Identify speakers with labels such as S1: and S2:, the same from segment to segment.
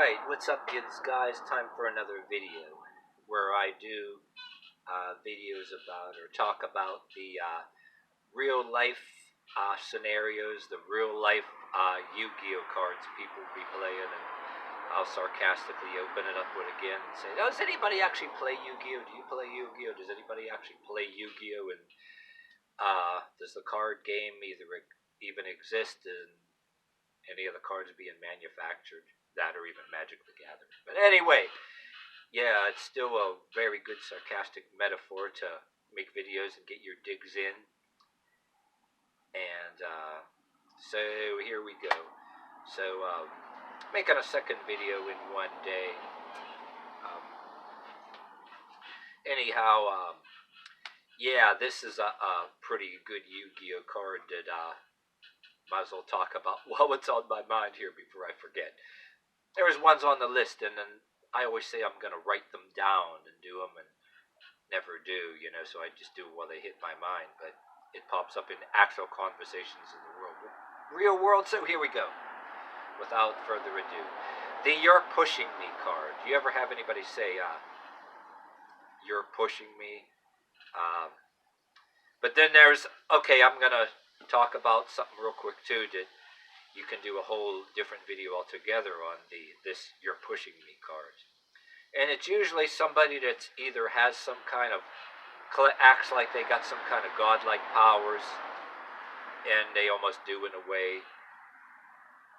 S1: Alright, what's up kids, guys? Time for another video where I do videos about or talk about the real life scenarios, the real life Yu-Gi-Oh cards people be playing, and I'll sarcastically open it up with again and say, does anybody actually play Yu-Gi-Oh? Do you play Yu-Gi-Oh? Does anybody actually play Yu-Gi-Oh? And does the card game even exist in any of the cards being manufactured? That or even Magic the Gathering. But anyway, yeah, it's still a very good sarcastic metaphor to make videos and get your digs in. And so here we go. So making a second video in one day. Anyhow, yeah, this is a pretty good Yu-Gi-Oh card that might as well talk about what's on my mind here before I forget. There's ones on the list, and then I always say I'm going to write them down and do them, and never do, so I just do while they hit my mind, but it pops up in actual conversations in the real world, so here we go. Without further ado, the You're Pushing Me card. Do you ever have anybody say, you're pushing me? But then there's, okay, I'm going to talk about something real quick, too, that you can do a whole different video altogether on this You're Pushing Me card. And it's usually somebody that either has some kind of, acts like they got some kind of godlike powers, and they almost do in a way.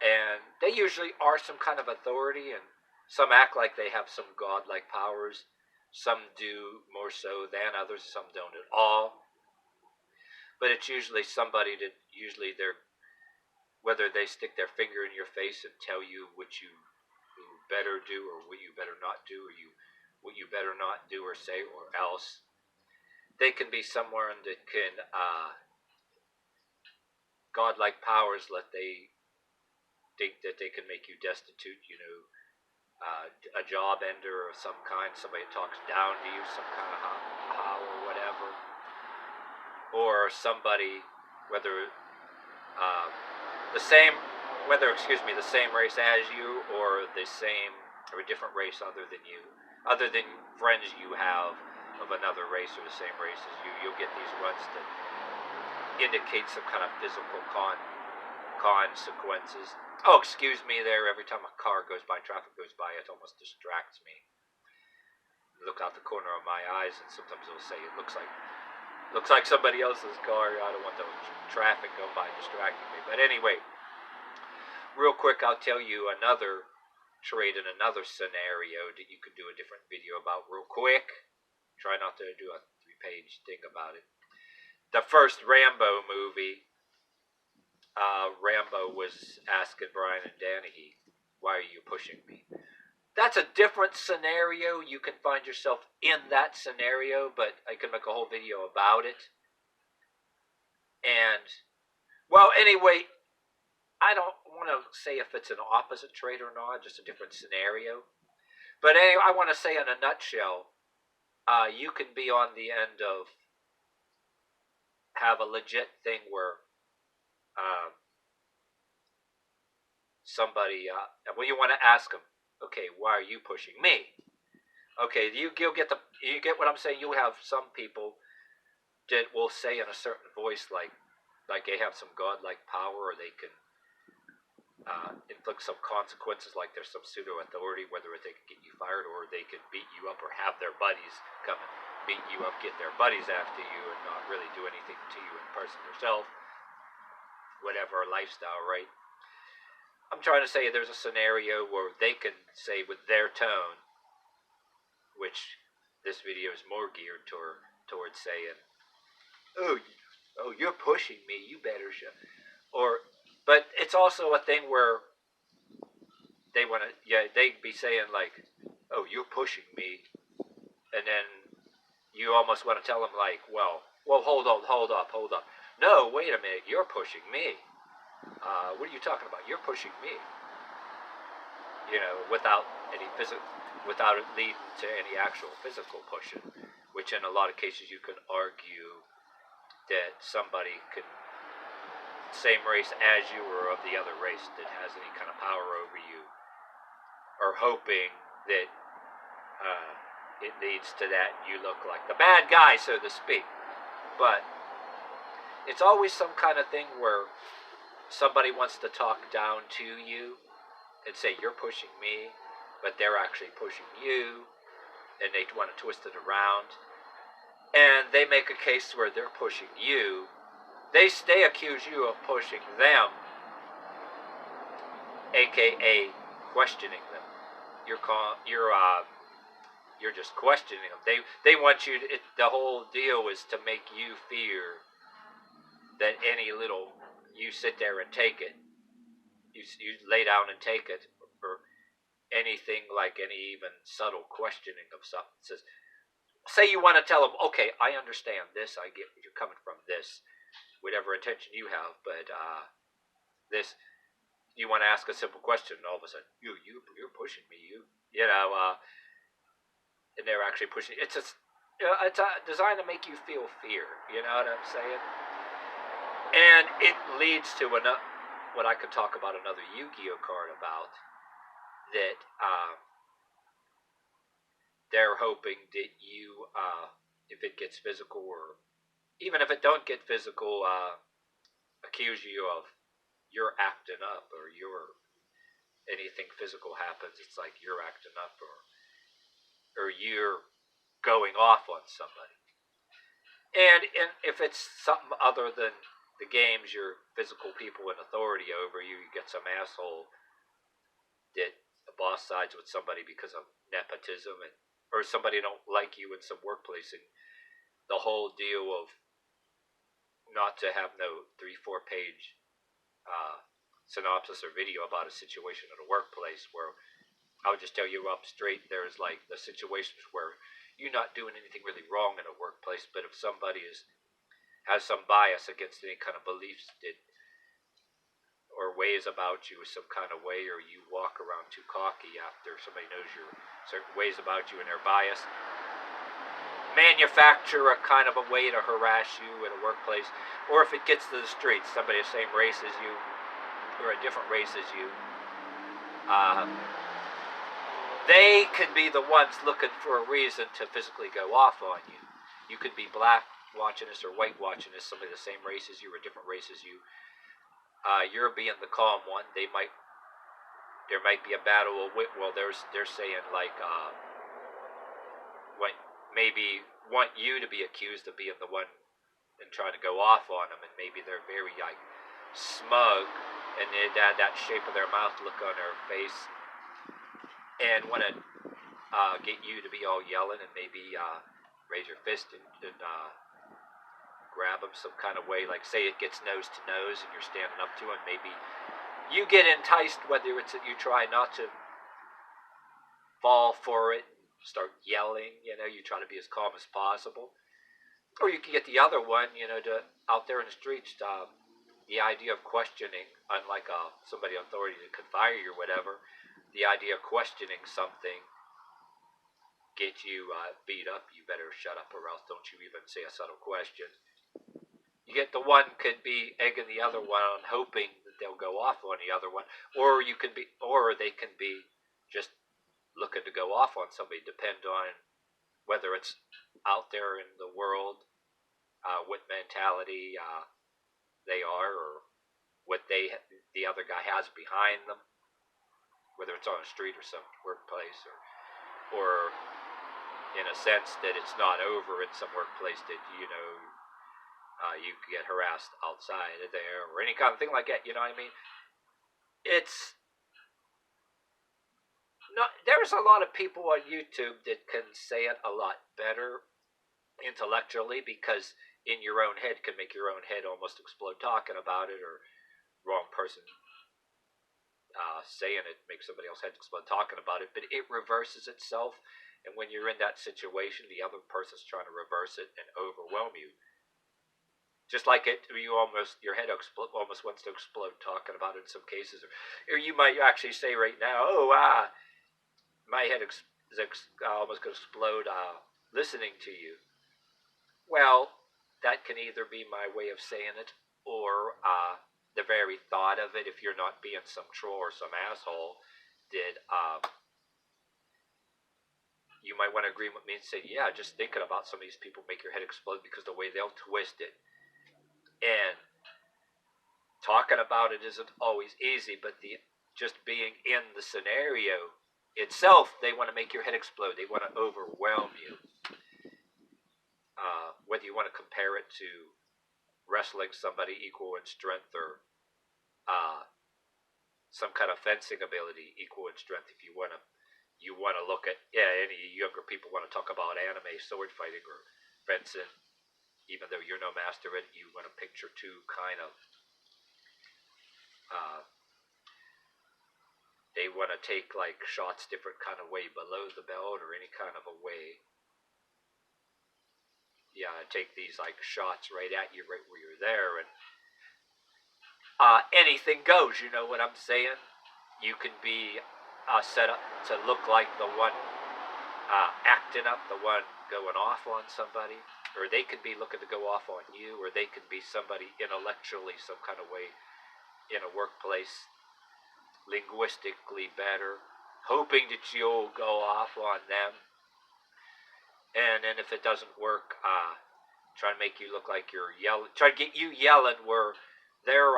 S1: And they usually are some kind of authority, and some act like they have some godlike powers. Some do more so than others, some don't at all. But it's usually somebody that whether they stick their finger in your face and tell you what you better do or what you better not do, or what you better not do or say, or else. They can be someone that can godlike powers let they think that they can make you destitute, a job ender of some kind, somebody that talks down to you, some kind of how or whatever, or somebody whether the same race as you, or a different race other than friends you have of another race or the same race as you. You'll get these ones that indicate some kind of physical consequences. Oh, excuse me there. Every time a car goes by, traffic goes by, it almost distracts me. I look out the corner of my eyes, and sometimes it'll say it looks like somebody else's car. I don't want the traffic going by distracting me. But anyway, real quick, I'll tell you another trade in another scenario that you could do a different video about real quick. Try not to do a 3-page thing about it. The first Rambo movie, Rambo was asking Brian and Dennehy, why are you pushing me? That's a different scenario. You can find yourself in that scenario, but I can make a whole video about it. And, well, anyway, I don't want to say if it's an opposite trait or not, just a different scenario. But anyway, I want to say in a nutshell, you can be on the end of have a legit thing where somebody, well, you want to ask them, okay, why are you pushing me? Okay, you get what I'm saying. You have some people that will say in a certain voice, like they have some godlike power, or they can inflict some consequences, like there's some pseudo authority, whether they can get you fired or they can beat you up, or have their buddies come and beat you up, get their buddies after you, and not really do anything to you in person yourself. Whatever lifestyle, right? I'm trying to say there's a scenario where they can say with their tone, which this video is more geared towards saying, oh, you're pushing me, you better shut. But it's also a thing where they be saying like, oh, you're pushing me, and then you almost want to tell them like, well, hold up. No, wait a minute, you're pushing me. What are you talking about? You're pushing me. Without it leading to any actual physical pushing, which in a lot of cases you can argue that somebody could, same race as you or of the other race, that has any kind of power over you, or you're hoping that it leads to that and you look like the bad guy, so to speak. But it's always some kind of thing where somebody wants to talk down to you and say you're pushing me, but they're actually pushing you, and they want to twist it around. And they make a case where they're pushing you. They accuse you of pushing them, aka questioning them. You're just questioning them. They want you to, the whole deal is to make you fear that any little, you sit there and take it, you lay down and take it, or anything like any even subtle questioning of something. Says, say you want to tell them, okay, I understand this, I get you're coming from this, whatever intention you have, but this, you want to ask a simple question, and all of a sudden, you're pushing me, and they're actually pushing. It's designed to make you feel fear. You know what I'm saying? And it leads to what I could talk about another Yu-Gi-Oh card about that. They're hoping that you, if it gets physical, or even if it don't get physical, accuse you of you're acting up, or anything physical happens, it's like you're acting up, or you're going off on somebody. And if it's something other than the games, your physical people in authority over you, you get some asshole that the boss sides with somebody because of nepotism, or somebody don't like you in some workplace, and the whole deal of not to have no 3-4 page synopsis or video about a situation at a workplace, where I would just tell you up straight, there's like the situations where you're not doing anything really wrong in a workplace, but if somebody has some bias against any kind of beliefs or ways about you some kind of way, or you walk around too cocky after somebody knows your certain ways about you and they're biased, manufacture a kind of a way to harass you in a workplace, or if it gets to the streets, somebody the same race as you or a different race as you, they could be the ones looking for a reason to physically go off on you. You could be black watching this or white watching this, somebody the same race as you or a different race as you. You're being the calm one. There might be a battle of wit. Well, they're saying like maybe want you to be accused of being the one and trying to go off on them, and maybe they're very like smug, and they had that shape of their mouth, look on their face, and want to get you to be all yelling and maybe raise your fist and grab them some kind of way. Like say it gets nose to nose and you're standing up to it, maybe you get enticed, whether it's that you try not to fall for it, start yelling, you try to be as calm as possible. Or you can get the other one, out there in the streets, the idea of questioning, unlike somebody on authority that could fire you or whatever, the idea of questioning something get you beat up. You better shut up, or else don't you even say a subtle question. You get the one could be egging the other one on, hoping that they'll go off on the other one, or they can be just looking to go off on somebody. Depend on whether it's out there in the world, what mentality they are, or what the other guy has behind them, whether it's on a street or some workplace, or in a sense that it's not over in some workplace that you get harassed outside of there, or any kind of thing like that. You know what I mean? It's not. There's a lot of people on YouTube that can say it a lot better intellectually, because in your own head can make your own head almost explode talking about it, or wrong person saying it makes somebody else head explode talking about it, but it reverses itself. And when you're in that situation, the other person's trying to reverse it and overwhelm you. Just like your head almost wants to explode talking about it in some cases, or you might actually say right now, my head is almost going to explode listening to you. Well, that can either be my way of saying it, or the very thought of it, if you're not being some troll or some asshole, did agreeing with me and saying, yeah, just thinking about some of these people make your head explode because the way they'll twist it. And talking about it isn't always easy, but the just being in the scenario itself, they want to make your head explode. They want to overwhelm you. Whether you want to compare it to wrestling somebody equal in strength or some kind of fencing ability equal in strength. If you want to look at, any younger people want to talk about anime sword fighting or fencing, even though you're no master in it, you want to picture two kind of they want to take like shots different kind of way below the belt or any kind of a way. Yeah, take these like shots right at you, right where you're there, and anything goes. You know what I'm saying? You can be set up to look like the one acting up, the one going off on somebody, or they could be looking to go off on you, or they could be somebody intellectually some kind of way in a workplace, linguistically better, hoping that you'll go off on them. And then if it doesn't work, try to make you look like you're yelling, try to get you yelling where they're,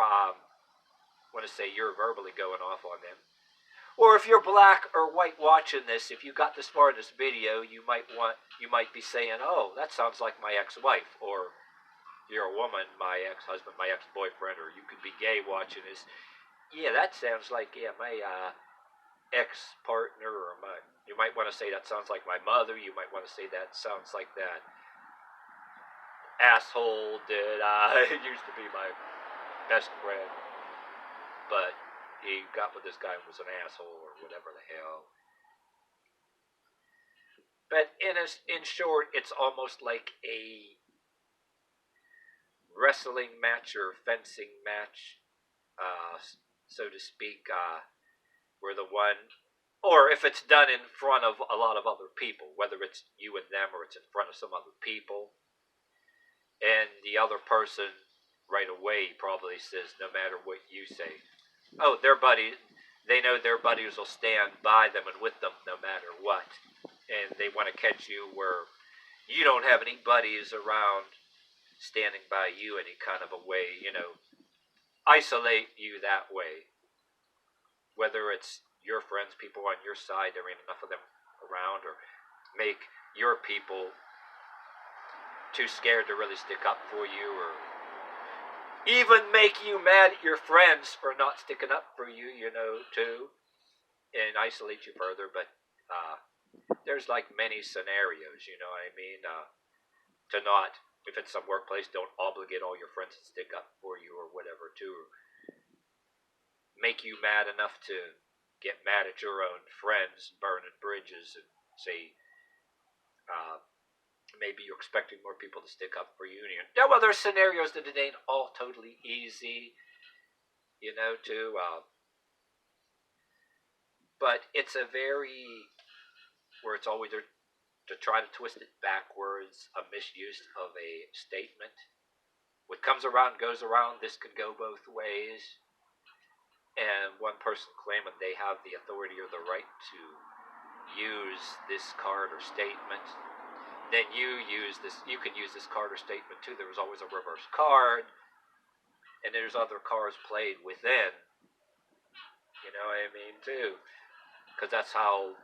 S1: want to say you're verbally going off on them. Or if you're black or white watching this, if you got this far in this video, you might be saying, "Oh, that sounds like my ex-wife," or you're a woman, my ex-husband, my ex-boyfriend, or you could be gay watching this. Yeah, that sounds like my ex-partner, or you might want to say that sounds like my mother. You might want to say that sounds like that asshole that used to be my best friend, but he got with this guy and was an asshole or whatever the hell. But in short, it's almost like a wrestling match or fencing match, so to speak, where the one, or if it's done in front of a lot of other people, whether it's you and them or it's in front of some other people, and the other person right away probably says, no matter what you say, oh, their buddy, they know their buddies will stand by them and with them no matter what, and they want to catch you where you don't have any buddies around standing by you any kind of a way, isolate you that way. Whether it's your friends, people on your side, there ain't enough of them around, or make your people too scared to really stick up for you, or even make you mad at your friends for not sticking up for you, too, and isolate you further. But there's like many scenarios, you know what I mean? To not, if it's some workplace, don't obligate all your friends to stick up for you or whatever, to make you mad enough to get mad at your own friends, burning bridges, and say, maybe you're expecting more people to stick up for you. There are other scenarios that it ain't all totally easy, too. But it's a very, where it's always to try to twist it backwards, a misuse of a statement. What comes around goes around. This could go both ways. And one person claiming they have the authority or the right to use this card or statement, then you can use this card or statement too. There was always a reverse card, and there's other cards played within, you know what I mean, too, because that's how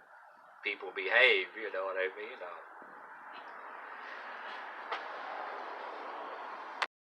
S1: people behave, you know what I mean.